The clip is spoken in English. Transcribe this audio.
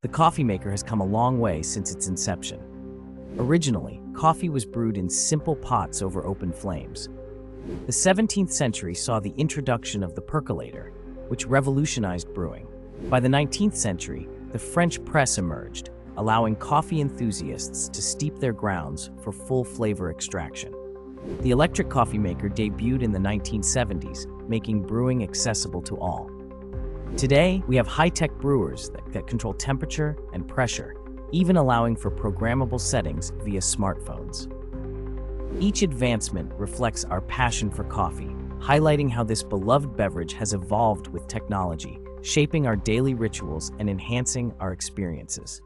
The coffee maker has come a long way since its inception. Originally, coffee was brewed in simple pots over open flames. The 17th century saw the introduction of the percolator, which revolutionized brewing. By the 19th century, the French press emerged, allowing coffee enthusiasts to steep their grounds for full flavor extraction. The electric coffee maker debuted in the 1970s, making brewing accessible to all. Today, we have high-tech brewers that control temperature and pressure, even allowing for programmable settings via smartphones. Each advancement reflects our passion for coffee, highlighting how this beloved beverage has evolved with technology, shaping our daily rituals and enhancing our experiences.